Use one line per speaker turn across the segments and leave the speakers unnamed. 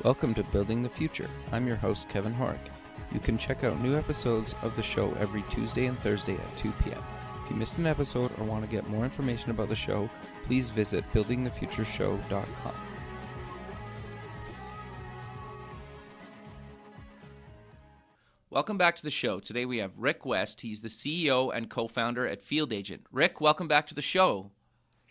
Welcome to Building the Future. I'm your host, Kevin Horick. You can check out new episodes of the show every Tuesday and Thursday at 2 p.m. If you missed an episode or want to get more information about the show, please visit buildingthefutureshow.com. Welcome back to the show. Today we have Rick West. He's the CEO and co-founder at Field Agent. Rick, welcome back to the show.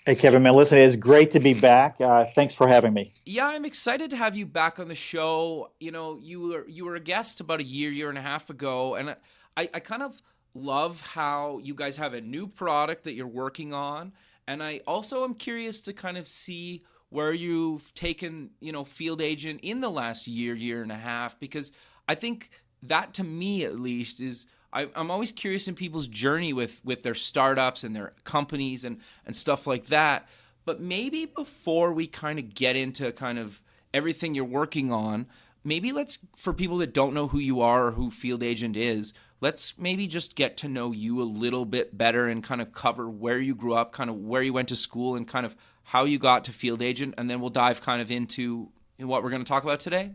Hey, Kevin, man, listen, it's great to be back. Thanks for having me.
Yeah, I'm excited to have you back on the show. You know, you were a guest about a year and a half ago, and I kind of love how you guys have a new product that you're working on, and I also am curious to kind of see where you've taken, Field Agent in the last year and a half, because I think that, to me at least, is I'm always curious in people's journey with their startups and their companies and stuff like that. But maybe before we kind of get into kind of everything you're working on, maybe for people that don't know who you are or who Field Agent is, let's maybe just get to know you a little bit better and kind of cover where you grew up, kind of where you went to school, and kind of how you got to Field Agent. And then we'll dive kind of into what we're going to talk about today.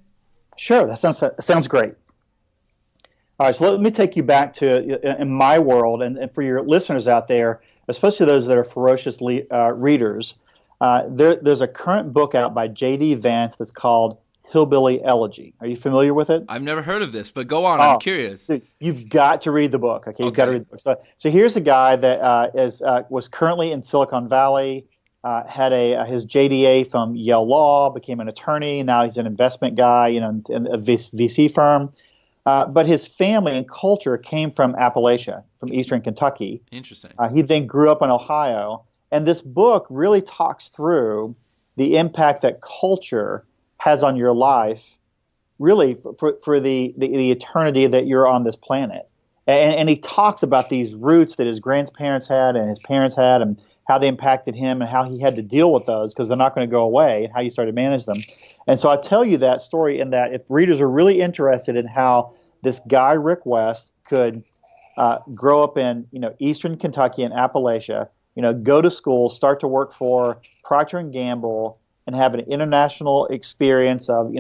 Sure, that sounds great. All right, so let me take you back to in my world, and for your listeners out there, especially those that are ferocious readers. There's a current book out by J.D. Vance that's called Hillbilly Elegy. Are you familiar with it?
I've never heard of this, but go on. I'm curious.
Dude, you've got to read the book. Okay, you've got to read the book. So here's a guy that was currently in Silicon Valley, had his JDA from Yale Law, became an attorney. Now he's an investment guy, in a VC firm. But his family and culture came from Appalachia, from eastern Kentucky.
Interesting.
He then grew up in Ohio. And this book really talks through the impact that culture has on your life, really for the eternity that you're on this planet. And he talks about these roots that his grandparents had and his parents had, and how they impacted him and how he had to deal with those because they're not going to go away, and how you started to manage them. And so I tell you that story in that if readers are really interested in how this guy, Rick West, could grow up in eastern Kentucky and Appalachia, go to school, start to work for Procter & Gamble, and have an international experience of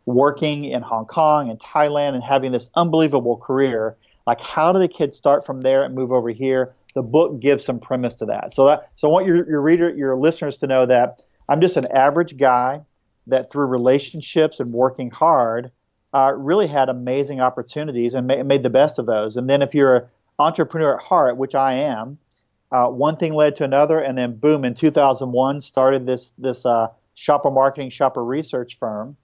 working in Hong Kong and Thailand and having this unbelievable career. Like, how do the kids start from there and move over here? The book gives some premise to that. So I want your listeners to know that I'm just an average guy that through relationships and working hard really had amazing opportunities and made the best of those. And then if you're an entrepreneur at heart, which I am, one thing led to another, and then boom, in 2001 started this shopper marketing, shopper research firm,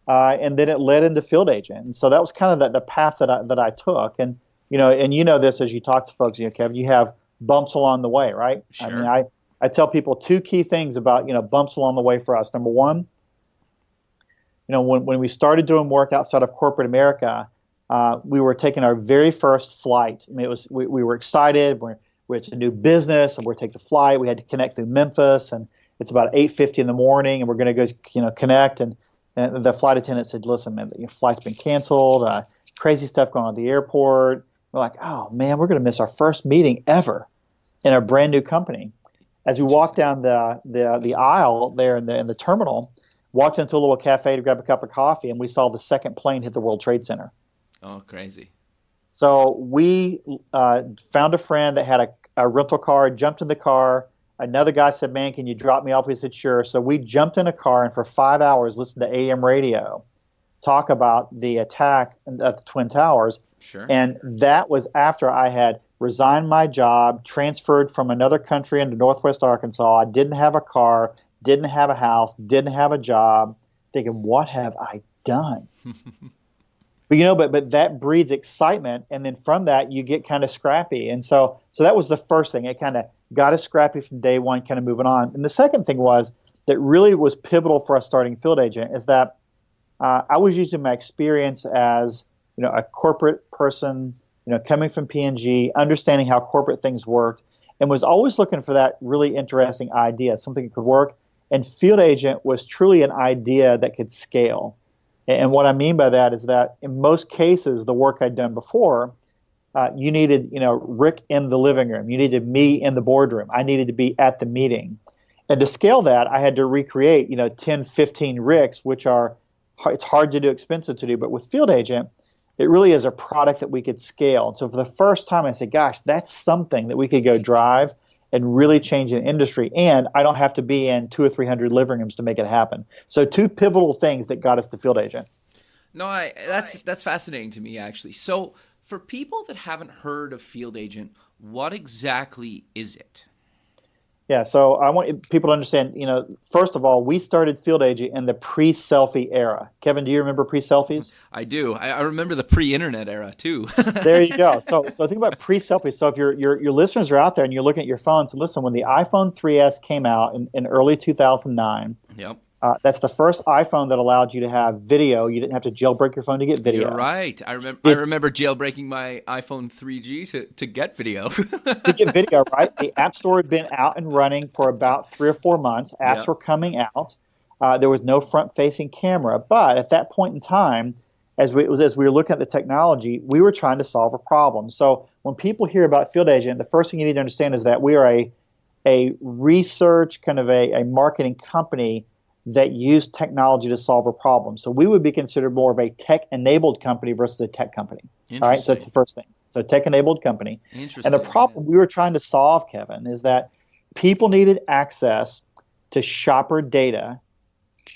and then it led into Field Agent. And so that was kind of the path that I took. And this as you talk to folks, Kevin, you have bumps along the way, right?
Sure.
I mean, I tell people two key things about bumps along the way for us. Number one, when we started doing work outside of corporate America, we were taking our very first flight. I mean, we were excited. It's a new business, and we're taking the flight. We had to connect through Memphis, and it's about 8:50 in the morning, and we're going to go connect. And the flight attendant said, "Listen, man, your flight's been canceled. Crazy stuff going on at the airport." We're like, "Oh man, we're going to miss our first meeting ever in our brand new company." As we walked down the aisle there in the terminal, walked into a little cafe to grab a cup of coffee, and we saw the second plane hit the World Trade Center.
Oh, crazy.
So we found a friend that had a rental car, jumped in the car. Another guy said, "Man, can you drop me off?" We said, "Sure." So we jumped in a car and for 5 hours listened to AM radio talk about the attack at the Twin Towers.
Sure.
And that was after I had resigned my job, transferred from another country into Northwest Arkansas. I didn't have a car, didn't have a house, didn't have a job, thinking, what have I done? But that breeds excitement, and then from that you get kind of scrappy. And so that was the first thing. It kind of got us scrappy from day one, kind of moving on. And the second thing was that really was pivotal for us starting Field Agent is that I was using my experience as a corporate person, coming from P&G, understanding how corporate things worked, and was always looking for that really interesting idea, something that could work. And Field Agent was truly an idea that could scale. And what I mean by that is that in most cases, the work I'd done before, you needed, Rick in the living room. You needed me in the boardroom. I needed to be at the meeting. And to scale that, I had to recreate, 10, 15 Ricks, which are it's hard to do, expensive to do. But with Field Agent, it really is a product that we could scale. And so for the first time, I said, gosh, that's something that we could go drive and really change an industry. And I don't have to be in 200 or 300 living rooms to make it happen. So two pivotal things that got us to Field Agent.
No, that's fascinating to me, actually. So for people that haven't heard of Field Agent, what exactly is it?
Yeah, so I want people to understand, first of all, we started Field Agent in the pre-selfie era. Kevin, do you remember pre-selfies?
I do. I remember the pre-internet era too.
There you go. So think about pre-selfies. So if your listeners are out there and you're looking at your phones, listen, when the iPhone 3S came out in early 2009,
yep.
That's the first iPhone that allowed you to have video. You didn't have to jailbreak your phone to get video.
You're right. I remember jailbreaking my iPhone 3G to get video.
To get video, right? The App Store had been out and running for about 3 or 4 months. Apps were coming out. There was no front-facing camera. But at that point in time, as we were looking at the technology, we were trying to solve a problem. So when people hear about Field Agent, the first thing you need to understand is that we are a research, kind of a marketing company that use technology to solve a problem. So we would be considered more of a tech-enabled company versus a tech company. All right, so that's the first thing. So tech-enabled company. And the problem we were trying to solve, Kevin, is that people needed access to shopper data,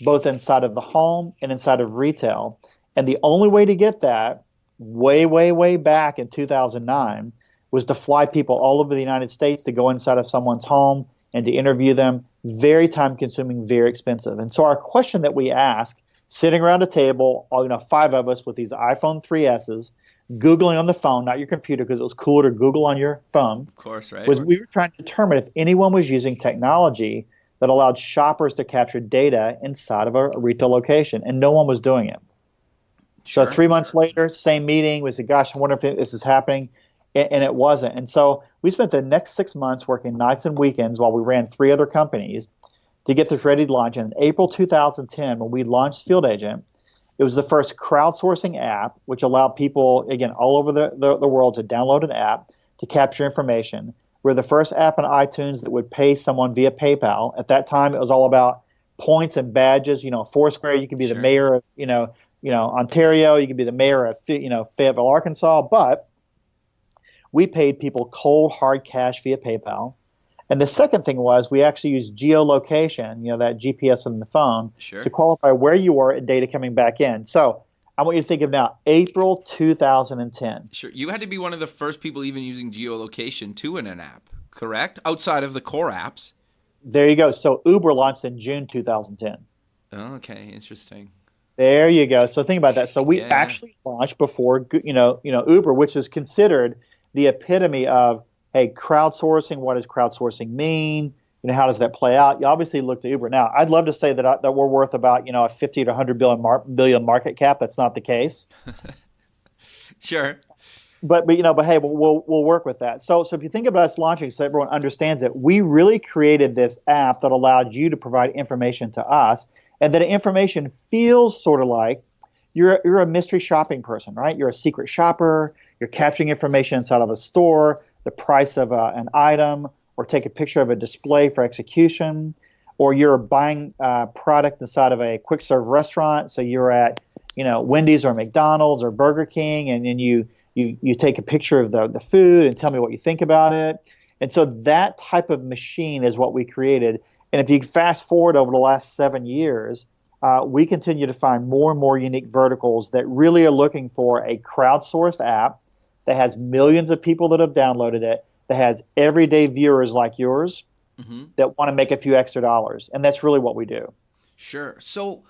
both inside of the home and inside of retail. And the only way to get that, way, way, way back in 2009, was to fly people all over the United States to go inside of someone's home and to interview them. Very time-consuming, very expensive. And so our question that we ask, sitting around a table, 5 of us with these iPhone 3Ss, Googling on the phone, not your computer, because it was cooler to Google on your phone.
Of course, right.
Was we were trying to determine if anyone was using technology that allowed shoppers to capture data inside of a retail location, and no one was doing it. Sure. So 3 months later, same meeting, we said, gosh, I wonder if this is happening. And it wasn't. And so we spent the next 6 months working nights and weekends while we ran 3 other companies to get this ready to launch. And in April 2010, when we launched Field Agent, it was the first crowdsourcing app, which allowed people, again, all over the world to download an app to capture information. We're the first app on iTunes that would pay someone via PayPal. At that time, it was all about points and badges. Foursquare, you could be the mayor of, Ontario. You could be the mayor of, Fayetteville, Arkansas. But we paid people cold, hard cash via PayPal. And the second thing was we actually used geolocation, that GPS on the phone, to qualify where you were and data coming back in. So I want you to think of now April 2010.
Sure. You had to be one of the first people even using geolocation too in an app, correct? Outside of the core apps.
There you go. So Uber launched in June 2010.
Okay, interesting.
There you go. So think about that. So we actually launched before, Uber, which is considered the epitome of, hey, crowdsourcing. What does crowdsourcing mean? How does that play out? You obviously looked at Uber. Now, I'd love to say that we're worth about, a 50 to 100 billion market cap. That's not the case.
Sure.
But hey, we'll work with that. So if you think about us launching, so everyone understands it, we really created this app that allowed you to provide information to us, and that information feels sort of like you're a mystery shopping person, right? You're a secret shopper. You're capturing information inside of a store, the price of an item, or take a picture of a display for execution, or you're buying product inside of a quick serve restaurant. So you're at, Wendy's or McDonald's or Burger King, and then you take a picture of the food and tell me what you think about it. And so that type of machine is what we created. And if you fast forward over the last 7 years, we continue to find more and more unique verticals that really are looking for a crowdsourced app that has millions of people that have downloaded it, that has everyday viewers like yours that want to make a few extra dollars. And that's really what we do.
Sure. So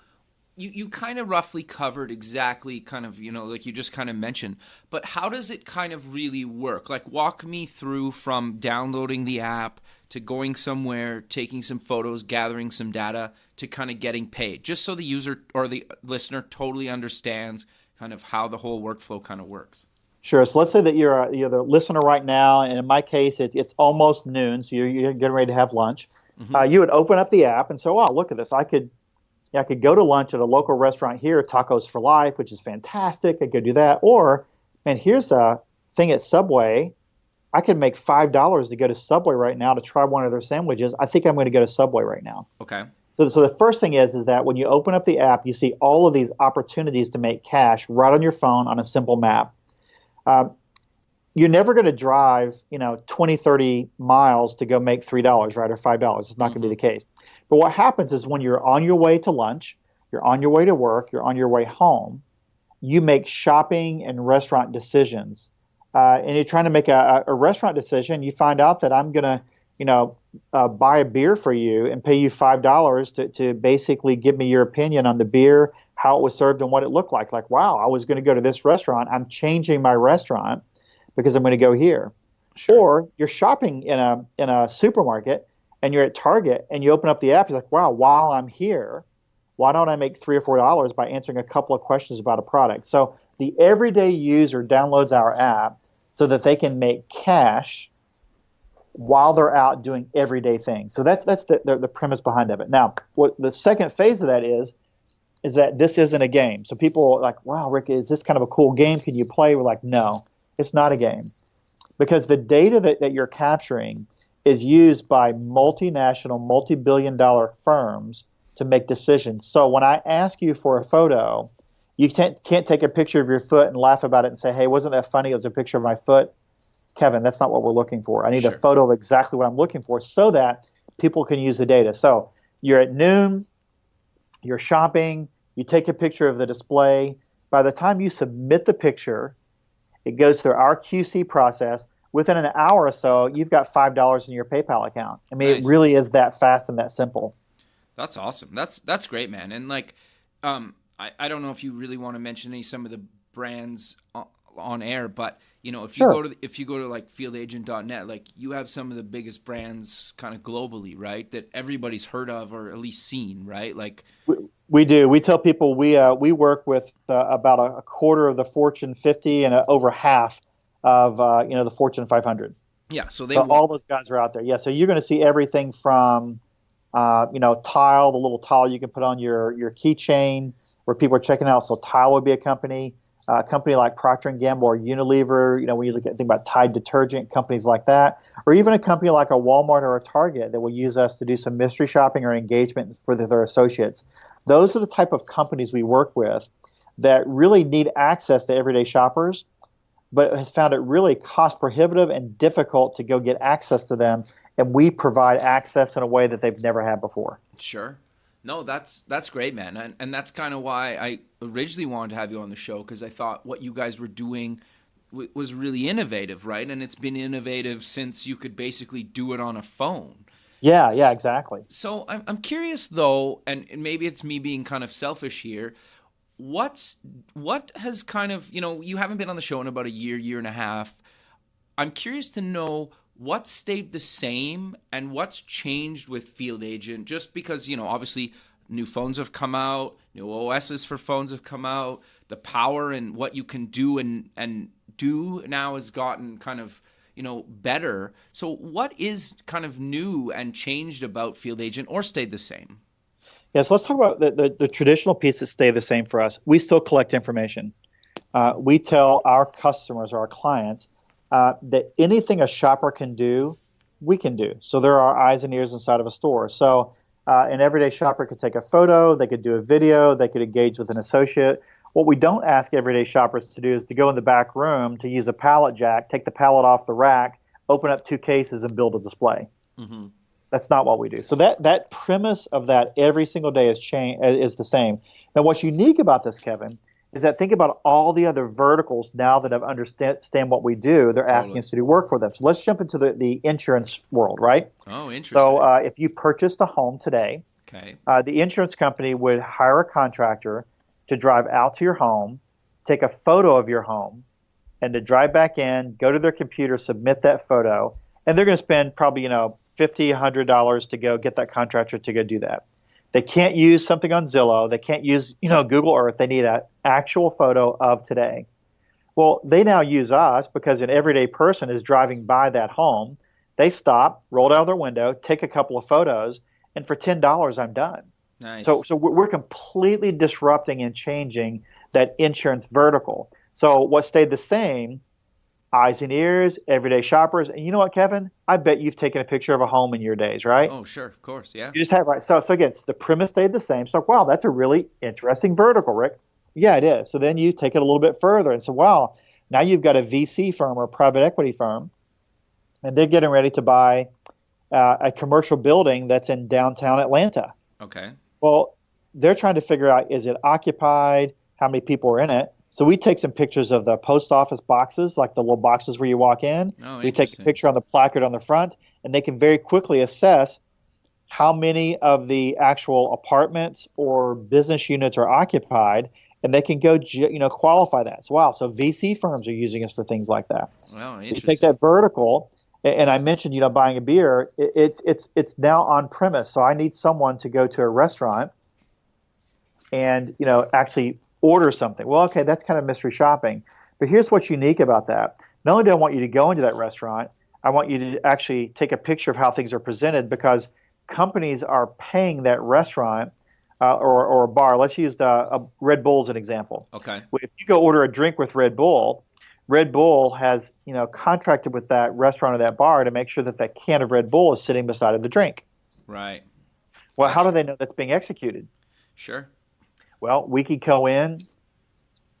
you kind of roughly covered exactly kind of, like you just kind of mentioned, but how does it kind of really work? Like walk me through from downloading the app to going somewhere, taking some photos, gathering some data to kind of getting paid, just so the user or the listener totally understands kind of how the whole workflow kind of works.
Sure. So let's say that you're the listener right now, and in my case, it's almost noon, so you're getting ready to have lunch. You would open up the app and say, "Wow, look at this! I could go to lunch at a local restaurant here, Tacos for Life, which is fantastic. I could do that. Or, man, here's a thing at Subway. I could make $5 to go to Subway right now to try one of their sandwiches. I think I'm going to go to Subway right now."
Okay.
So the first thing is that when you open up the app, you see all of these opportunities to make cash right on your phone on a simple map. Uh, you're never going to drive, 20, 30 miles to go make $3, right, or $5. It's not going to be the case. But what happens is when you're on your way to lunch, you're on your way to work, you're on your way home, you make shopping and restaurant decisions. And you're trying to make a restaurant decision, you find out that I'm going to, buy a beer for you and pay you $5 to basically give me your opinion on the beer, how it was served, and what it looked like. Like, wow, I was going to go to this restaurant. I'm changing my restaurant because I'm going to go here. Sure. Or you're shopping in a supermarket and you're at Target and you open up the app. You're like, wow, while I'm here, why don't I make $3 or $4 by answering a couple of questions about a product? So the everyday user downloads our app so that they can make cash while they're out doing everyday things. So that's the premise behind of it. Now, what the second phase of that is that this isn't a game. So people are like, wow, Rick, is this kind of a cool game? Can you play? We're like, no, it's not a game. Because the data that you're capturing is used by multinational, multi-billion-dollar firms to make decisions. So when I ask you for a photo, you can't take a picture of your foot and laugh about it and say, hey, wasn't that funny? It was a picture of my foot. Kevin, that's not what we're looking for. I need a photo of exactly what I'm looking for so that people can use the data. So you're at noon, you're shopping, you take a picture of the display. By the time you submit the picture, it goes through our QC process. Within an hour or so, you've got $5 in your PayPal account. I mean, It really is that fast and that simple.
That's awesome. That's great, man. And like, I don't know if you really want to mention some of the brands on air, but if you go to like fieldagent.net, like you have some of the biggest brands kind of globally, right? That everybody's heard of or at least seen, right? Like
we do. We tell people we work with about a quarter of the Fortune 50 and over half of the Fortune 500.
Yeah, so
all those guys are out there. Yeah, so you're going to see everything from Tile, the little tile you can put on your keychain where people are checking out. So Tile would be a company like Procter & Gamble or Unilever, when you think about Tide detergent, companies like that, or even a company like a Walmart or a Target that will use us to do some mystery shopping or engagement for their associates. Those are the type of companies we work with that really need access to everyday shoppers, but has found it really cost prohibitive and difficult to go get access to them. And we provide access in a way that they've never had before.
Sure. No, that's great, man. And that's kind of why I originally wanted to have you on the show, because I thought what you guys were doing was really innovative, right? And it's been innovative since you could basically do it on a phone.
Yeah, exactly.
So I'm curious, though, and maybe it's me being kind of selfish here, what has kind of, you haven't been on the show in about a year and a half. I'm curious to know what stayed the same and what's changed with Field Agent, just because, obviously new phones have come out, new OSs for phones have come out, the power and what you can do and do now has gotten kind of, better. So what is kind of new and changed about Field Agent or stayed the same?
Yeah, so let's talk about the traditional piece that stay the same for us. We still collect information. We tell our customers or our clients that anything a shopper can do, we can do. So there are eyes and ears inside of a store. So an everyday shopper could take a photo, they could do a video, they could engage with an associate. What we don't ask everyday shoppers to do is to go in the back room to use a pallet jack, take the pallet off the rack, open up 2 cases, and build a display. Mm-hmm. That's not what we do. So that premise of that every single day is the same. Now, what's unique about this, Kevin, is that think about all the other verticals now that have understand what we do. They're asking us to do work for them. So let's jump into the insurance world, right?
Oh, interesting.
So if you purchased a home today, the insurance company would hire a contractor to drive out to your home, take a photo of your home, and to drive back in, go to their computer, submit that photo, and they're going to spend probably $50, $100 to go get that contractor to go do that. They can't use something on Zillow. They can't use, Google Earth. They need an actual photo of today. Well, they now use us because an everyday person is driving by that home. They stop, roll down their window, take a couple of photos, and for $10, I'm done.
Nice.
So we're completely disrupting and changing that insurance vertical. So what stayed the same eyes and ears, everyday shoppers. And you know what, Kevin? I bet you've taken a picture of a home in your days, right?
Oh, sure, of course, yeah.
You just have, right. So again, the premise stayed the same. So, wow, that's a really interesting vertical, Rick. Yeah, it is. So then you take it a little bit further and say, wow, now you've got a VC firm or a private equity firm, and they're getting ready to buy a commercial building that's in downtown Atlanta.
Okay.
Well, they're trying to figure out, is it occupied? How many people are in it? So we take some pictures of the post office boxes, like the little boxes where you walk in.
Oh,
We take a
interesting.
picture on the placard on the front, and they can very quickly assess how many of the actual apartments or business units are occupied, and they can go, qualify that. So wow, so VC firms are using us for things like that.
Wow,
You take
interesting.
that vertical, and I mentioned, buying a beer. It's now on premise. So I need someone to go to a restaurant and actually order something. Well, okay, that's kind of mystery shopping. But here's what's unique about that. Not only do I want you to go into that restaurant, I want you to actually take a picture of how things are presented, because companies are paying that restaurant or a bar. Let's use a Red Bull as an example.
Okay.
Well, if you go order a drink with Red Bull has contracted with that restaurant or that bar to make sure that that can of Red Bull is sitting beside of the drink.
Right.
Well, how do
Gotcha.
they know that's being executed?
Sure.
Well, we could go in,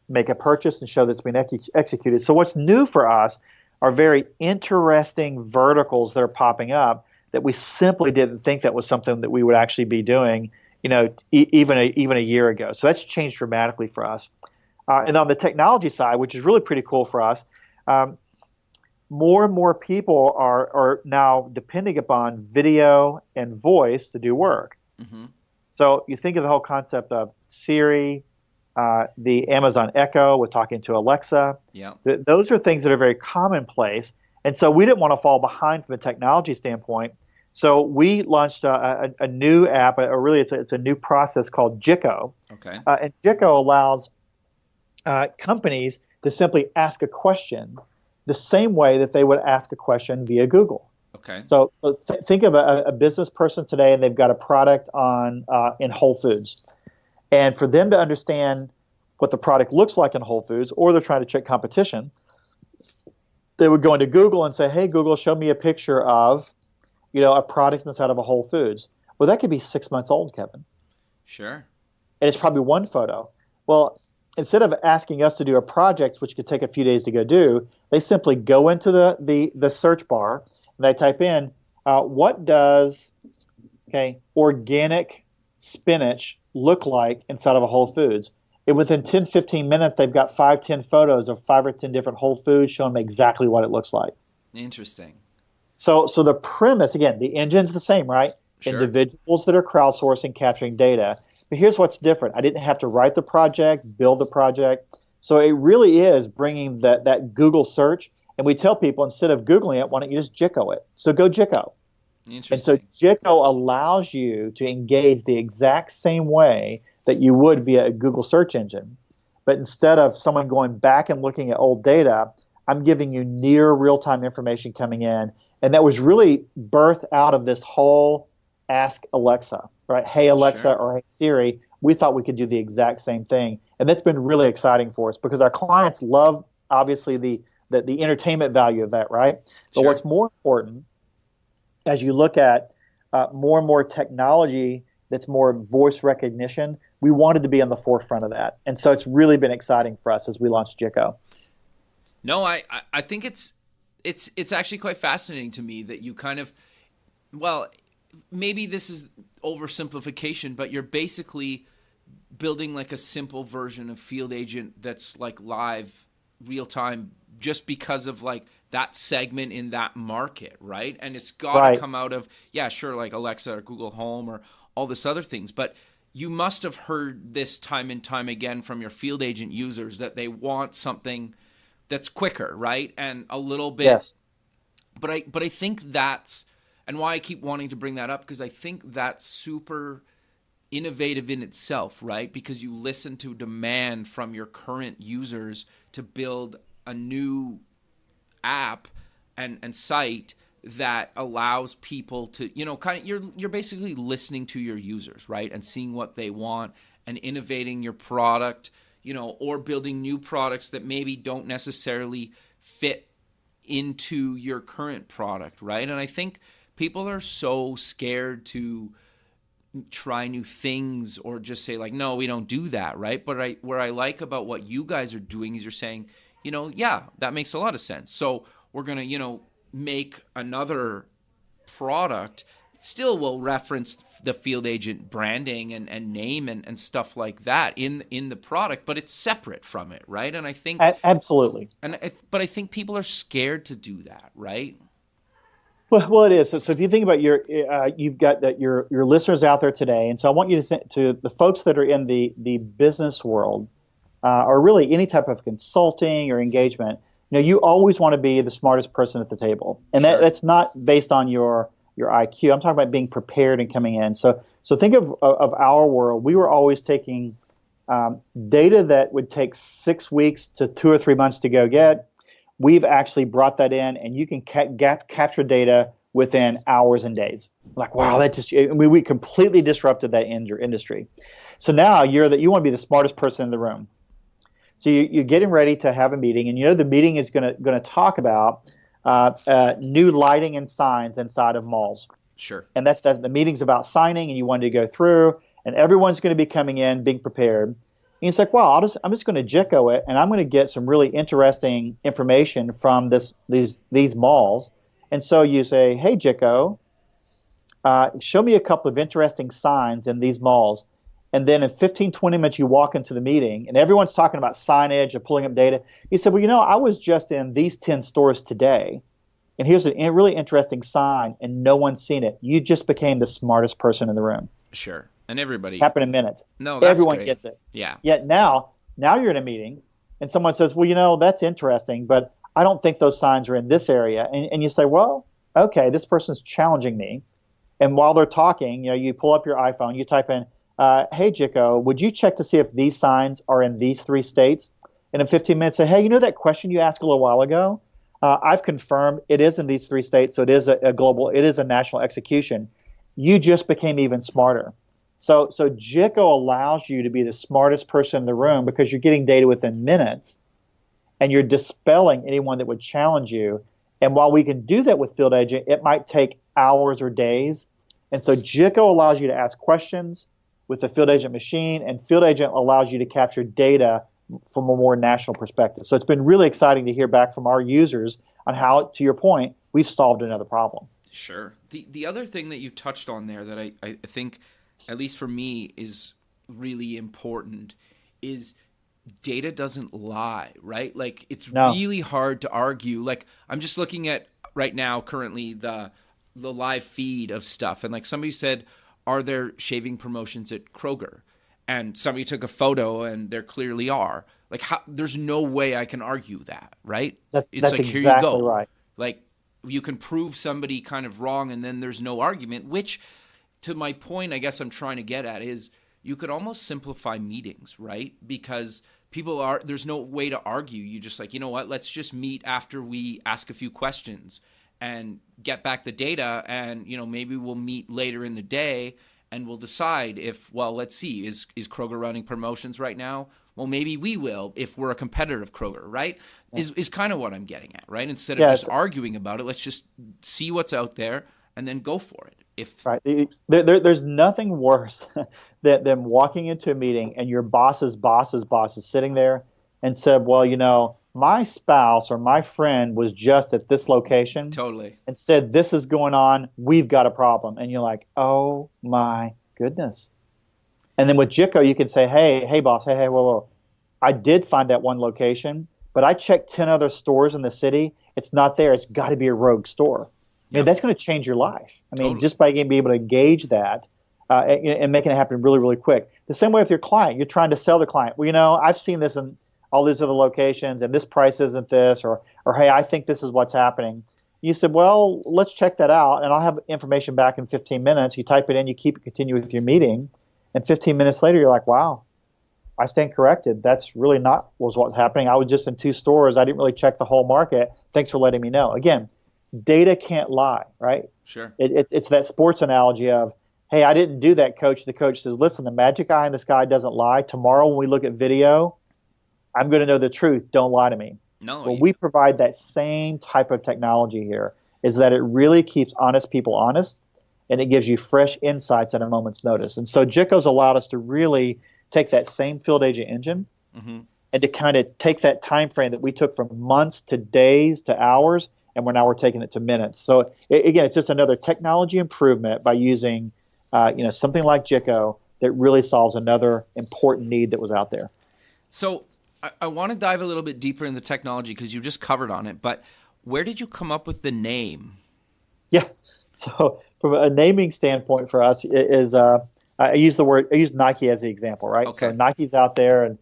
make a purchase, and show that's been executed. So what's new for us are very interesting verticals that are popping up that we simply didn't think that was something that we would actually be doing, even a year ago. So that's changed dramatically for us. And on the technology side, which is really pretty cool for us, more and more people are now depending upon video and voice to do work.
Mm-hmm.
So you think of the whole concept of Siri, the Amazon Echo with talking to Alexa.
Yeah.
Those are things that are very commonplace. And so we didn't want to fall behind from a technology standpoint. So we launched a new app, it's a new process called Jikko.
Okay.
And Jikko allows companies to simply ask a question the same way that they would ask a question via Google.
Okay.
So think of a business person today, and they've got a product in Whole Foods. And for them to understand what the product looks like in Whole Foods, or they're trying to check competition, they would go into Google and say, hey, Google, show me a picture of, a product inside of a Whole Foods. Well, that could be 6 months old, Kevin.
Sure.
And it's probably one photo. Well, instead of asking us to do a project, which could take a few days to go do, they simply go into the search bar, and they type in, what does organic spinach look like inside of a Whole Foods? And within 10, 15 minutes, they've got 5, 10 photos of 5 or 10 different Whole Foods showing them exactly what it looks like.
Interesting.
So the premise, again, the engine's the same, right?
Sure.
Individuals that are crowdsourcing, capturing data. But here's what's different. I didn't have to write the project, build the project. So it really is bringing that Google search. And we tell people, instead of Googling it, why don't you just Jikko it? So go Jikko.
Interesting.
And so Jikko allows you to engage the exact same way that you would via a Google search engine. But instead of someone going back and looking at old data, I'm giving you near real-time information coming in. And that was really birthed out of this whole Ask Alexa, right? Hey, Alexa,
Sure.
or Hey, Siri. We thought we could do the exact same thing. And that's been really exciting for us because our clients love, obviously, the entertainment value of that, right? But
Sure.
what's more important, as you look at more and more technology that's more voice recognition, we wanted to be on the forefront of that. And so it's really been exciting for us as we launched Jikko.
No, I think it's actually quite fascinating to me that you kind of, well, maybe this is oversimplification, but you're basically building like a simple version of Field Agent that's like live, real time, just because of like that segment in that market, right? And it's got to
Right.
come out of, yeah, sure, like Alexa or Google Home or all this other things, but you must have heard this time and time again from your Field Agent users that they want something that's quicker, right? And a little bit.
Yes.
But I think that's, and why I keep wanting to bring that up, because I think that's super innovative in itself, right? Because you listen to demand from your current users to build a new app and site that allows people to, kind of, you're basically listening to your users, right? And seeing what they want and innovating your product, or building new products that maybe don't necessarily fit into your current product, right? And I think people are so scared to try new things or just say like, no, we don't do that, right? But where I like about what you guys are doing is you're saying, yeah, that makes a lot of sense. So we're going to, make another product. Still will reference the Field Agent branding and name and stuff like that in the product, but it's separate from it, right? And I think
absolutely.
But I think people are scared to do that, right?
Well, it is. So if you think about you've got your listeners out there today, and so I want you to think to the folks that are in the business world, or really any type of consulting or engagement. You always want to be the smartest person at the table, and
Sure.
that's not based on your IQ. I'm talking about being prepared and coming in. So think of our world. We were always taking data that would take 6 weeks to 2 or 3 months to go get. We've actually brought that in, and you can capture data within hours and days. Like, wow, we completely disrupted that industry. So now you want to be the smartest person in the room. So you're getting ready to have a meeting, and the meeting is going to talk about new lighting and signs inside of malls.
Sure.
And that's the meeting's about signing, and you wanted to go through, and everyone's going to be coming in, being prepared. And he's like, well, I'm just going to JICO it, and I'm going to get some really interesting information from these malls. And so you say, hey, JICO, show me a couple of interesting signs in these malls. And then in 15, 20 minutes, you walk into the meeting, and everyone's talking about signage or pulling up data. He said, well, I was just in these 10 stores today, and here's a really interesting sign, and no one's seen it. You just became the smartest person in the room.
Sure. And everybody.
Happened in minutes.
No, that's
Everyone
great.
Gets it.
Yeah.
Yet now you're in a meeting, and someone says, well, that's interesting, but I don't think those signs are in this area. And you say, well, okay, this person's challenging me. And while they're talking, you pull up your iPhone, you type in, hey, JICO, would you check to see if these signs are in these 3 states? And in 15 minutes say, hey, that question you asked a little while ago? I've confirmed it is in these 3 states, so it is a global, it is a national execution. You just became even smarter. So JICO allows you to be the smartest person in the room because you're getting data within minutes, and you're dispelling anyone that would challenge you. And while we can do that with Field Agent, it might take hours or days. And so JICO allows you to ask questions with the Field Agent machine, and Field Agent allows you to capture data from a more national perspective. So it's been really exciting to hear back from our users on how, to your point, we've solved another problem.
Sure. The other thing that you touched on there that I think, at least for me, is really important is data doesn't lie, right? Like, it's really hard to argue. Like, I'm just looking at right now currently the live feed of stuff, and like somebody said, are there shaving promotions at Kroger? And somebody took a photo, and there clearly are. Like, there's no way I can argue that, right?
That's
like,
exactly
here you go.
Right.
Like, you can prove somebody kind of wrong, and then there's no argument, which, to my point, I guess I'm trying to get at is you could almost simplify meetings, right? Because there's no way to argue. You just like, what, let's just meet after we ask a few questions and get back the data, and maybe we'll meet later in the day and we'll decide if, well, let's see, is Kroger running promotions right now? Well, maybe we will if we're a competitor of Kroger, right? Is kind of what I'm getting at, right? Instead of just arguing about it, let's just see what's out there and then go for it.
Right. There's nothing worse than walking into a meeting and your boss's boss is sitting there and said, well, my spouse or my friend was just at this location.
Totally.
And said, this is going on. We've got a problem. And you're like, oh, my goodness. And then with JICO, you can say, hey, boss, hey, whoa. I did find that one location, but I checked 10 other stores in the city. It's not there. It's got to be a rogue store. I mean, that's going to change your life. I mean,
Totally.
Just by being able to gauge that and making it happen really, really quick. The same way with your client. You're trying to sell the client. Well, I've seen this in all these other locations, and this price isn't this, or hey, I think this is what's happening. You said, well, let's check that out, and I'll have information back in 15 minutes. You type it in, you continue with your meeting, and 15 minutes later, you're like, wow, I stand corrected. That's really not what's happening. I was just in 2 stores. I didn't really check the whole market. Thanks for letting me know. Again, data can't lie, right?
Sure.
It's that sports analogy of, hey, I didn't do that, coach. The coach says, listen, the magic eye in the sky doesn't lie. Tomorrow when we look at video, I'm going to know the truth. Don't lie to me.
No.
Well, we provide that same type of technology here, is that it really keeps honest people honest, and it gives you fresh insights at a moment's notice. And so Jitco's allowed us to really take that same field agent engine
Mm-hmm.
and to kind of take that time frame that we took from months to days to hours, and we're taking it to minutes. So again, it's just another technology improvement by using something like Jitco that really solves another important need that was out there.
So I want to dive a little bit deeper in the technology because you just covered on it, but where did you come up with the name?
Yeah. So from a naming standpoint for us is I use Nike as the example, right?
Okay.
So Nike's out there and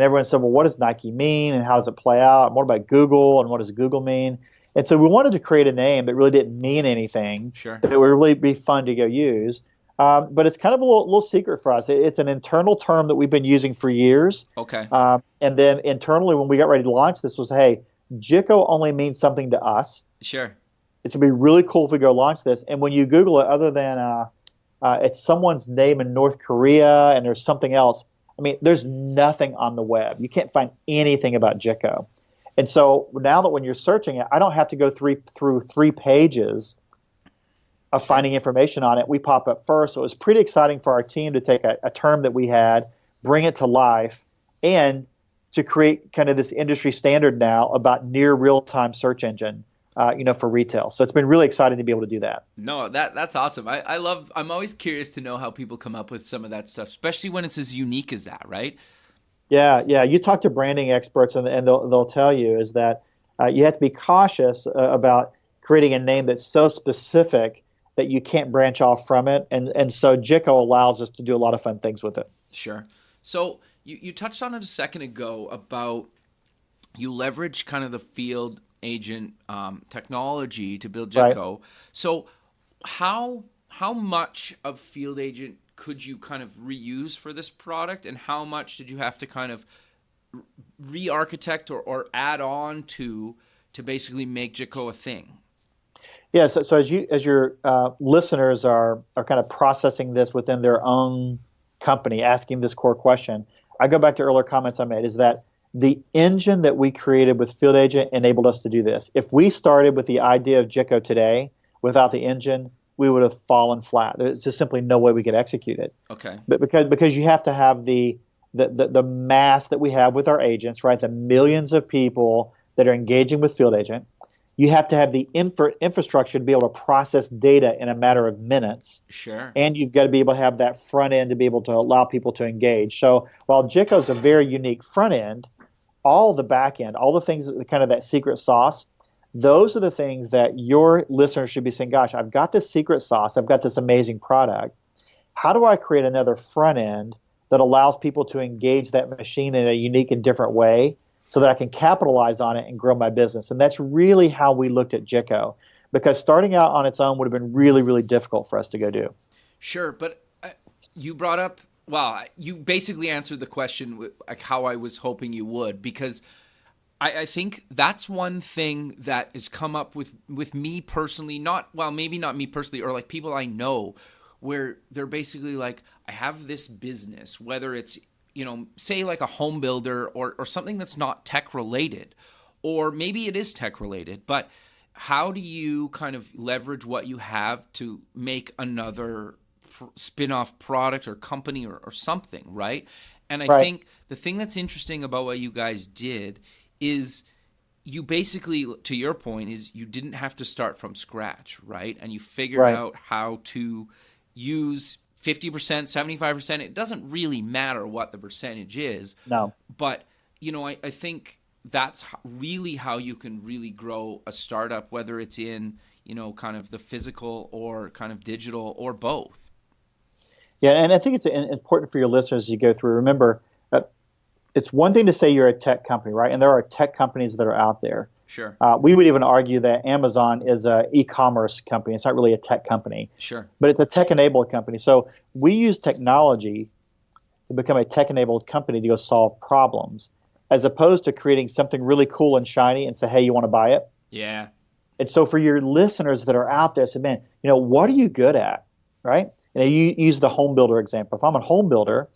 everyone said, well, what does Nike mean and how does it play out? And what about Google and what does Google mean? And so we wanted to create a name that really didn't mean anything,
Sure.
that would really be fun to go use. But it's kind of a little secret for us. It's an internal term that we've been using for years.
Okay.
And then internally, when we got ready to launch this, was, hey, Jitco only means something to us.
Sure.
It's going to be really cool if we go launch this. And when you Google it, other than it's someone's name in North Korea and there's something else, I mean, there's nothing on the web. You can't find anything about Jitco. And so now that when you're searching it, I don't have to go through 3 pages of finding information on it. We pop up first. So it was pretty exciting for our team to take a term that we had, bring it to life, and to create kind of this industry standard now about near real-time search engine, for retail. So it's been really exciting to be able to do that.
No, that's awesome. I'm always curious to know how people come up with some of that stuff, especially when it's as unique as that, right?
Yeah. You talk to branding experts, and they'll tell you is that you have to be cautious about creating a name that's so specific that you can't branch off from it. And so Jitco allows us to do a lot of fun things with it.
Sure. So you touched on it a second ago about you leverage kind of the field agent technology to build Jitco. Right. So how much of field agent could you kind of reuse for this product, and how much did you have to kind of re-architect or add on to basically make Jitco a thing?
Yeah, so as your listeners are kind of processing this within their own company, asking this core question, I go back to earlier comments I made, is that the engine that we created with Field Agent enabled us to do this. If we started with the idea of Jitco today without the engine, we would have fallen flat. There's just simply no way we could execute it.
Okay.
But because you have to have the mass that we have with our agents, right? The millions of people that are engaging with Field Agent. You have to have the infrastructure to be able to process data in a matter of minutes.
Sure.
And you've got to be able to have that front end to be able to allow people to engage. So while Jitco is a very unique front end, all the back end, all the things, kind of that secret sauce, those are the things that your listeners should be saying, gosh, I've got this secret sauce. I've got this amazing product. How do I create another front end that allows people to engage that machine in a unique and different way, so that I can capitalize on it and grow my business? And that's really how we looked at Jitco, because starting out on its own would have been really, really difficult for us to go do.
Sure, but you brought up, well, you basically answered the question like how I was hoping you would, because I think that's one thing that has come up with me personally, maybe not me personally, or like people I know, where they're basically like, I have this business, whether it's, say like a home builder or something that's not tech related, or maybe it is tech related, but how do you kind of leverage what you have to make another spin-off product or company or something, right? And I think the thing that's interesting about what you guys did is you basically, to your point, is you didn't have to start from scratch, right? And you figured out how to use 50%, 75%, it doesn't really matter what the percentage is.
No.
But, I think that's really how you can really grow a startup, whether it's in, kind of the physical or kind of digital or both.
Yeah, and I think it's important for your listeners as you go through. Remember, it's one thing to say you're a tech company, right? And there are tech companies that are out there.
Sure.
We would even argue that Amazon is an e-commerce company. It's not really a tech company.
Sure.
But it's a tech-enabled company. So we use technology to become a tech-enabled company to go solve problems, as opposed to creating something really cool and shiny and say, hey, you want to buy it?
Yeah.
And so for your listeners that are out there, say, man, what are you good at, right? You use the home builder example. If I'm a home builder,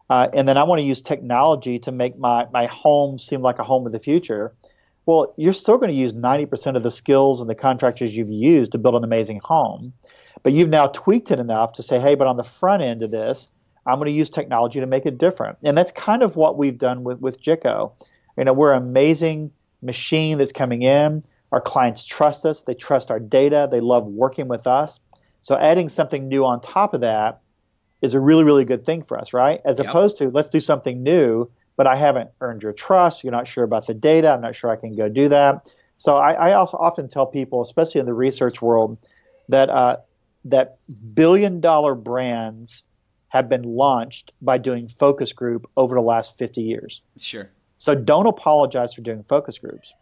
and then I want to use technology to make my home seem like a home of the future, Well, you're still going to use 90% of the skills and the contractors you've used to build an amazing home. But you've now tweaked it enough to say, hey, but on the front end of this, I'm going to use technology to make it different. And that's kind of what we've done with Jitco. We're an amazing machine that's coming in. Our clients trust us. They trust our data. They love working with us. So adding something new on top of that is a really, really good thing for us, right? As opposed to, let's do something new, but I haven't earned your trust. You're not sure about the data. I'm not sure I can go do that. So I also often tell people, especially in the research world, that that billion-dollar brands have been launched by doing focus group over the last 50 years.
Sure.
So don't apologize for doing focus groups.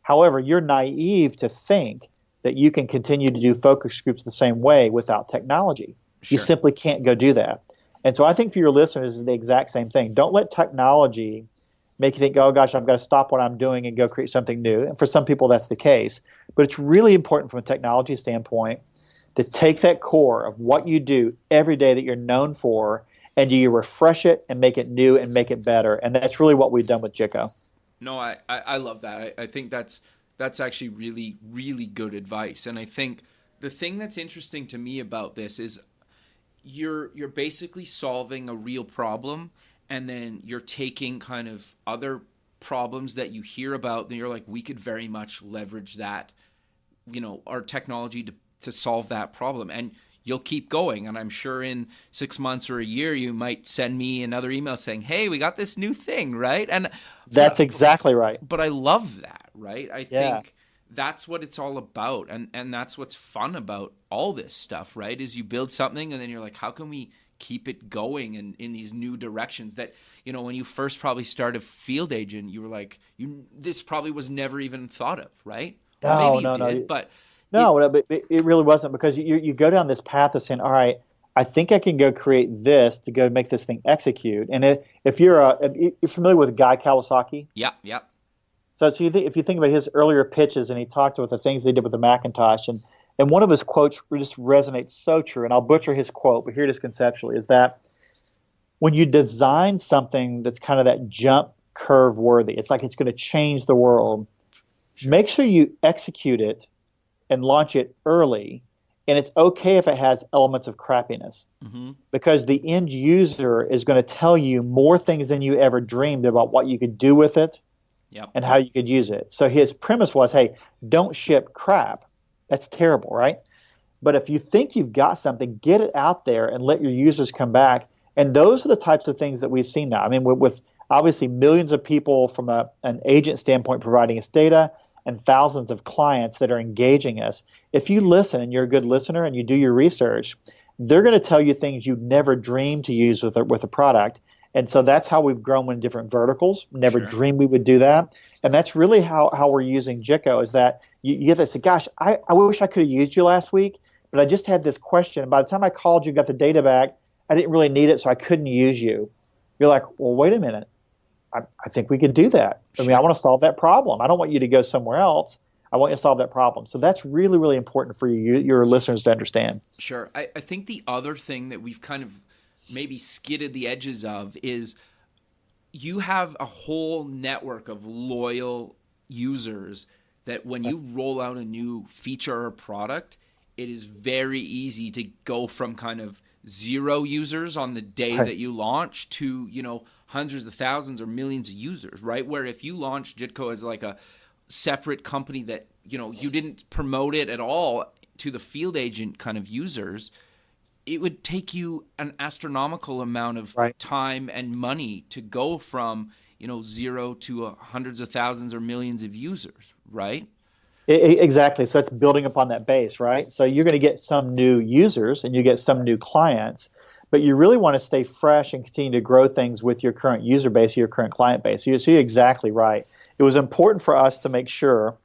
However, you're naive to think that you can continue to do focus groups the same way without technology.
Sure.
You simply can't go do that. And so I think for your listeners, it's the exact same thing. Don't let technology make you think, oh gosh, I've got to stop what I'm doing and go create something new. And for some people, that's the case. But it's really important from a technology standpoint to take that core of what you do every day that you're known for, and do you refresh it and make it new and make it better. And that's really what we've done with Jitco.
No, I love that. I think that's actually really, really good advice. And I think the thing that's interesting to me about this is you're basically solving a real problem, and then you're taking kind of other problems that you hear about, and you're like, we could very much leverage that, our technology to solve that problem. And you'll keep going. And I'm sure in 6 months or a year, you might send me another email saying, hey, we got this new thing, right? And
that's exactly right.
But I love that, right? I think that's what it's all about. And that's what's fun about all this stuff, right? Is you build something and then you're like, how can we keep it going in these new directions that, when you first probably started Field Agent, you were like, this probably was never even thought of, right?
No,
but
it really wasn't, because you go down this path of saying, all right, I think I can go create this to go make this thing execute. And if you're familiar with Guy Kawasaki,
yeah.
So if you think about his earlier pitches, and he talked about the things they did with the Macintosh, and one of his quotes just resonates so true, and I'll butcher his quote, but here it is conceptually, is that when you design something that's kind of that jump curve worthy, it's like it's going to change the world, make sure you execute it and launch it early. And it's okay if it has elements of crappiness, because the end user is going to tell you more things than you ever dreamed about what you could do with it and how you could use it. So his premise was, hey, don't ship crap. That's terrible, right? But if you think you've got something, get it out there and let your users come back. And those are the types of things that we've seen now. I mean, with obviously millions of people from an agent standpoint providing us data, and thousands of clients that are engaging us. If you listen and you're a good listener and you do your research, they're going to tell you things you never dreamed to use with a product. And so that's how we've grown in different verticals. Never dreamed we would do that. And that's really how we're using Jitco, is that you get this, gosh, I wish I could have used you last week, but I just had this question. And by the time I called you, got the data back, I didn't really need it, so I couldn't use you. You're like, well, wait a minute. I think we could do that. I mean, I want to solve that problem. I don't want you to go somewhere else. I want you to solve that problem. So that's really, really important for your listeners to understand.
Sure. I think the other thing that we've kind of maybe skidded the edges of is you have a whole network of loyal users that when you roll out a new feature or product, it is very easy to go from kind of 0 users on the day that you launch to, hundreds of thousands or millions of users, right? Where if you launch Jitco as like a separate company that, you didn't promote it at all to the Field Agent kind of users, it would take you an astronomical amount of time and money to go from, 0 to hundreds of thousands or millions of users, right?
Exactly. So that's building upon that base, right? So you're going to get some new users and you get some new clients, but you really want to stay fresh and continue to grow things with your current user base, your current client base. So you're exactly right. It was important for us to make sure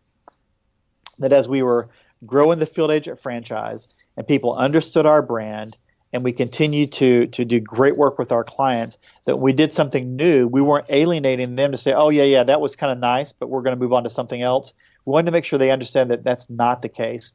that as we were growing the Field Agent franchise and people understood our brand, and we continued to do great work with our clients, that when we did something new, we weren't alienating them to say, oh, yeah, that was kind of nice, but we're going to move on to something else. We wanted to make sure they understand that that's not the case.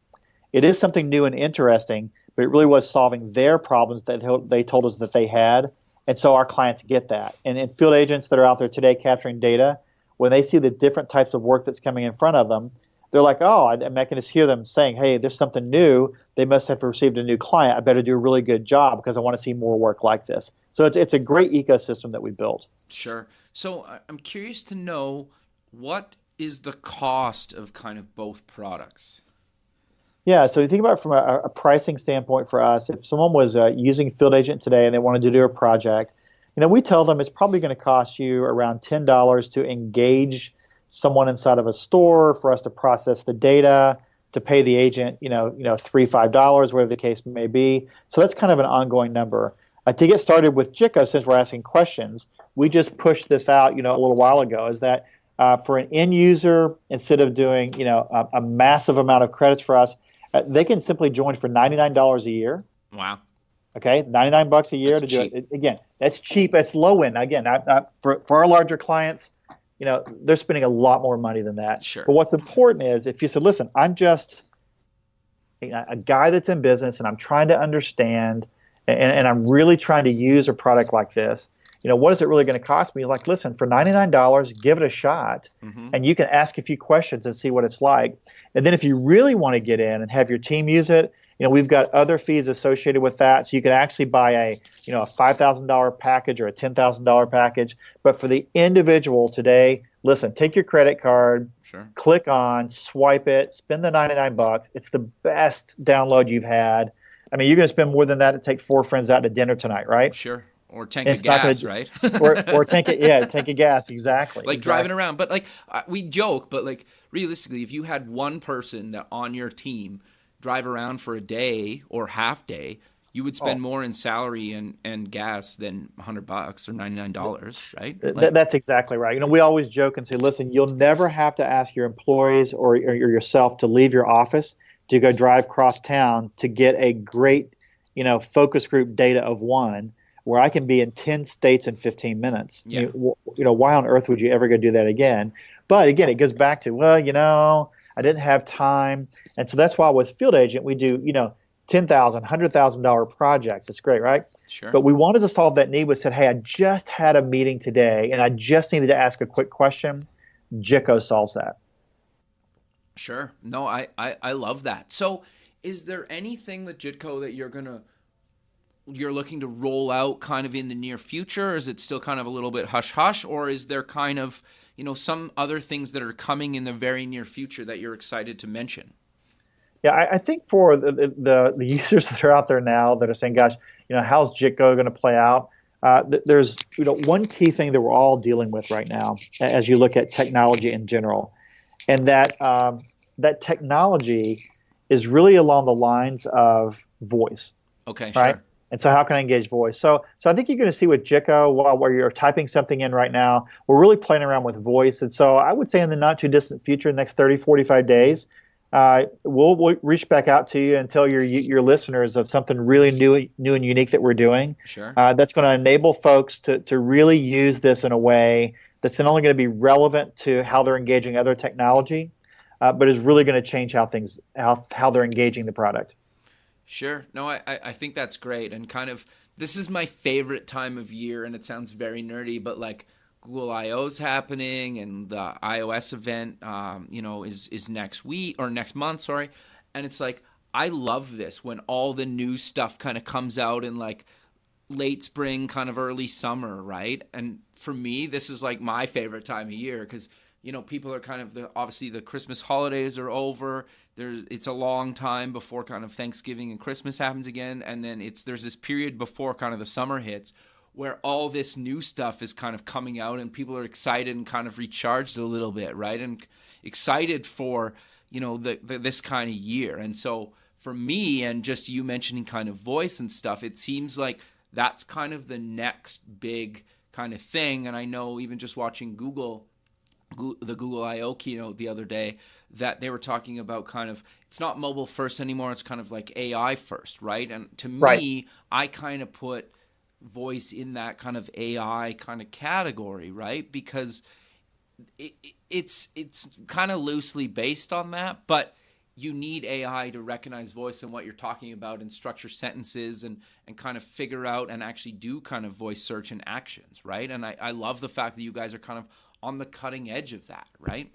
It is something new and interesting, but it really was solving their problems that they told us that they had. And so our clients get that. And in Field Agents that are out there today capturing data, when they see the different types of work that's coming in front of them, they're like, oh, and I can just hear them saying, hey, there's something new. They must have received a new client. I better do a really good job because I want to see more work like this. So it's a great ecosystem that we built.
Sure. So I'm curious to know, what is the cost of kind of both products?
Yeah, so you think about it from a pricing standpoint for us. If someone was using Field Agent today and they wanted to do a project, we tell them it's probably going to cost you around $10 to engage someone inside of a store, for us to process the data, to pay the agent, $3, $5, whatever the case may be. So that's kind of an ongoing number. To get started with Jitco, since we're asking questions, we just pushed this out, a little while ago, is that for an end user, instead of doing, a massive amount of credits for us, they can simply join for $99 a year.
Wow.
Okay, $99 a year
That's
to
cheap.
do it. Again, that's cheap. That's low end. Again, for our larger clients, they're spending a lot more money than that.
Sure.
But what's important is if you said, listen, I'm just a guy that's in business and I'm trying to understand and I'm really trying to use a product like this, what is it really going to cost me? Like, listen, for $99, give it a shot, and you can ask a few questions and see what it's like. And then if you really want to get in and have your team use it, we've got other fees associated with that. So you can actually buy a $5,000 package or a $10,000 package. But for the individual today, listen, take your credit card,
Sure.
click on, swipe it, spend the $99. It's the best download you've had. I mean, you're going to spend more than that to take 4 friends out to dinner tonight, right?
Sure. Or tank of gas, right?
or tank of gas, exactly.
Like driving around. But like we joke, but like realistically, if you had one person that on your team drive around for a day or half day, you would spend more in salary and gas than $100 or $99, right?
That's exactly right. We always joke and say, listen, you'll never have to ask your employees or yourself to leave your office to go drive cross town to get a great, focus group data of one, where I can be in 10 states in 15 minutes.
Yeah.
Why on earth would you ever go do that again? But again, it goes back to, I didn't have time. And so that's why with Field Agent, we do, $10,000, $100,000 projects. It's great, right?
Sure.
But we wanted to solve that need. We said, hey, I just had a meeting today and I just needed to ask a quick question. Jitco solves that.
Sure. No, I love that. So is there anything with Jitco that you're looking to roll out kind of in the near future? Or is it still kind of a little bit hush-hush? Or is there kind of, some other things that are coming in the very near future that you're excited to mention?
Yeah, I think for the users that are out there now that are saying, gosh, how's Jitco going to play out? There's one key thing that we're all dealing with right now as you look at technology in general, and that technology is really along the lines of voice.
Okay,
right?
sure.
And so how can I engage voice? So I think you're going to see with Jitco, while you're typing something in right now, we're really playing around with voice. And so I would say in the not too distant future, next 30, 45 days, we'll reach back out to you and tell your listeners of something really new and unique that we're doing.
Sure.
That's going to enable folks to really use this in a way that's not only going to be relevant to how they're engaging other technology, but is really going to change how they're engaging the product.
Sure. No, I think that's great. And kind of, this is my favorite time of year, and it sounds very nerdy, but like Google I/O's happening and the iOS event, is next week or next month, sorry. And it's like, I love this when all the new stuff kind of comes out in like late spring, kind of early summer, right? And for me, this is like my favorite time of year because people are kind of obviously the Christmas holidays are over. It's a long time before kind of Thanksgiving and Christmas happens again. And then there's this period before kind of the summer hits where all this new stuff is kind of coming out and people are excited and kind of recharged a little bit, right? And excited for, this kind of year. And so for me, and just you mentioning kind of voice and stuff, it seems like that's kind of the next big kind of thing. And I know even just watching the Google I/O keynote the other day, that they were talking about kind of, it's not mobile first anymore, it's kind of like AI first, right? And to me, I kind of put voice in that kind of AI kind of category, right? Because it's kind of loosely based on that, but you need AI to recognize voice and what you're talking about and structure sentences and kind of figure out and actually do kind of voice search and actions, right? And I love the fact that you guys are kind of on the cutting edge of that, right?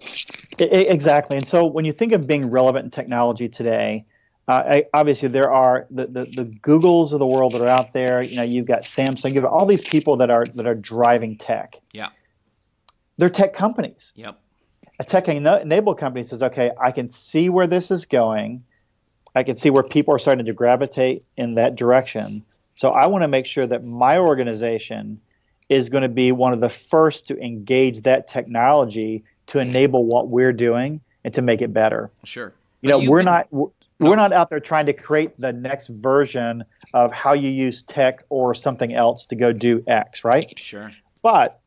Exactly. And so when you think of being relevant in technology today, obviously there are the Googles of the world that are out there. You've got Samsung, you've got all these people that are driving tech.
Yeah.
They're tech companies.
Yep.
A tech-enabled company says, okay, I can see where this is going. I can see where people are starting to gravitate in that direction. So I want to make sure that my organization is going to be one of the first to engage that technology to enable what we're doing and to make it better.
Sure.
We're not out there trying to create the next version of how you use tech or something else to go do X, right?
Sure.
But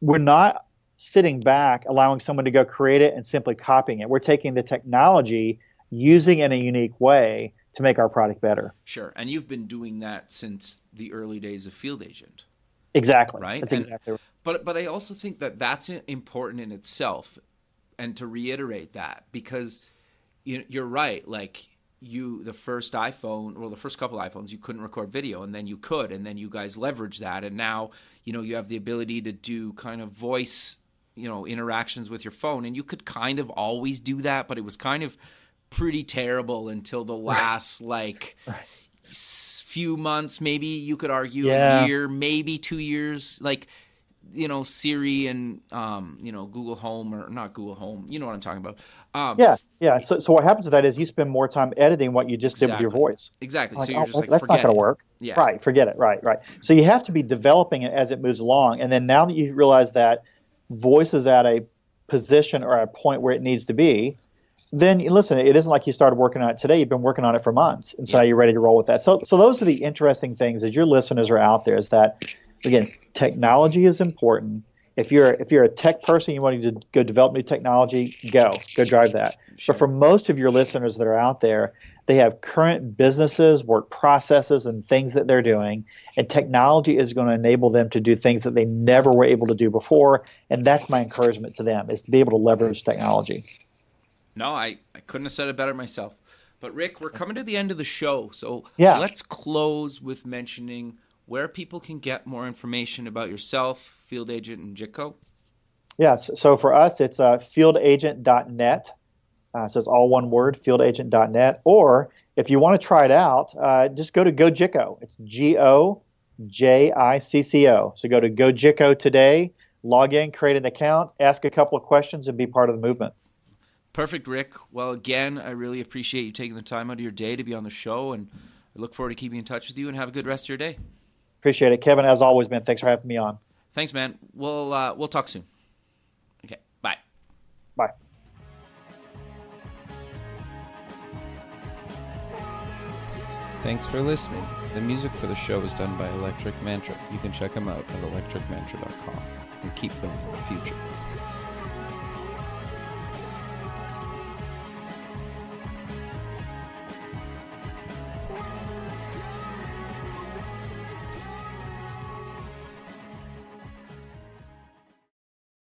we're not sitting back, allowing someone to go create it and simply copying it. We're taking the technology, using it in a unique way to make our product better.
Sure. And you've been doing that since the early days of Field Agent.
Exactly.
Right?
That's exactly right.
But I also think that that's important in itself, and to reiterate that, because you're right. Like the first iPhone, or the first couple iPhones, you couldn't record video, and then you could, and then you guys leveraged that, and now you have the ability to do kind of voice interactions with your phone, and you could kind of always do that, but it was kind of pretty terrible until the last few months, maybe you could argue a year, maybe 2 years, like Siri and Google Home, or not Google Home, you know what I'm talking about.
So what happens to that is you spend more time editing what you just did with your voice.
Exactly.
Like,
so you're just like,
that's not going to work.
Yeah.
Right. Forget it. Right. So you have to be developing it as it moves along, and then now that you realize that voice is at a position or a point where it needs to be, then listen, it isn't like you started working on it today. You've been working on it for months, and so now you're ready to roll with that. So those are the interesting things as your listeners are out there, is that, again, technology is important. If you're a tech person, you want to go develop new technology, go drive that. Sure. But for most of your listeners that are out there, they have current businesses, work processes, and things that they're doing, and technology is going to enable them to do things that they never were able to do before, and that's my encouragement to them, is to be able to leverage technology.
No, I couldn't have said it better myself. But Rick, we're coming to the end of the show, so let's close with mentioning where people can get more information about yourself, Field Agent, and Jitco. Yes.
So for us, it's fieldagent.net. So it's all one word, fieldagent.net. Or if you want to try it out, just go to GoJitco. It's GoJICCO. So go to GoJitco today, log in, create an account, ask a couple of questions, and be part of the movement.
Perfect, Rick. Well, again, I really appreciate you taking the time out of your day to be on the show, and I look forward to keeping in touch with you, and have a good rest of your day.
Appreciate it. Kevin, as always, man, thanks for having me on.
Thanks, man. We'll talk soon. Okay, bye.
Bye.
Thanks for listening. The music for the show is done by Electric Mantra. You can check them out at electricmantra.com and keep building the future.